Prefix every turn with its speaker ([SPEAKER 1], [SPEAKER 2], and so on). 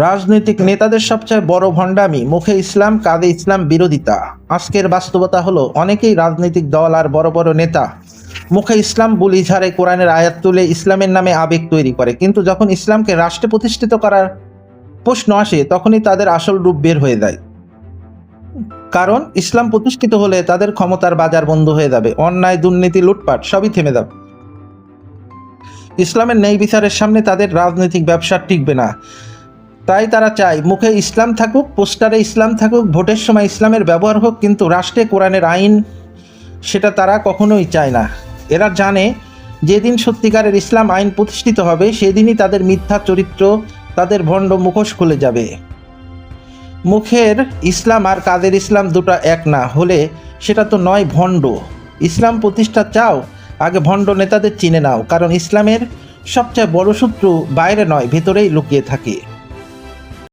[SPEAKER 1] রাজনৈতিক নেতাদের সবচেয়ে বড় ভণ্ডামি মুখে ইসলাম, কাঁধে ইসলাম বিরোধিতা। আজকের বাস্তবতা হলো অনেকেই রাজনৈতিক দল আর বড় বড় নেতা মুখে ইসলাম বুলি ঝাড়ে, কোরআনের আয়াত তুলে ইসলামের নামে আবেগ তৈরি করে, কিন্তু যখন ইসলামকে রাষ্ট্রে প্রতিষ্ঠিত করার প্রশ্ন আসে তখনই তাদের আসল রূপ বের হয়ে যায়। কারণ ইসলাম প্রতিষ্ঠিত হলে তাদের ক্ষমতার বাজার বন্ধ হয়ে যাবে, অন্যায়, দুর্নীতি, লুটপাট সবই থেমে যাবে। ইসলামের ন্যায় বিচারের সামনে তাদের রাজনৈতিক ব্যবসা টিকবে না। তাই তারা চায় মুখে ইসলাম থাকুক, পোস্টারে ইসলাম থাকুক, ভোটের সময় ইসলামের ব্যবহার হোক, কিন্তু রাষ্ট্রে কোরআনের আইন সেটা তারা কখনোই চায় না। এরা জানে যেদিন সত্যিকারের ইসলাম আইন প্রতিষ্ঠিত হবে সেদিনই তাদের মিথ্যা চরিত্র, তাদের ভণ্ড মুখোশ খুলে যাবে। মুখের ইসলাম আর কাদের ইসলাম দুটো এক না হলে সেটা তো নয় ভণ্ড। ইসলাম প্রতিষ্ঠা চাও, আগে ভণ্ড নেতাদের চিনে নাও, কারণ ইসলামের সবচেয়ে বড় শত্রু বাইরে নয়, ভেতরেই লুকিয়ে থাকে।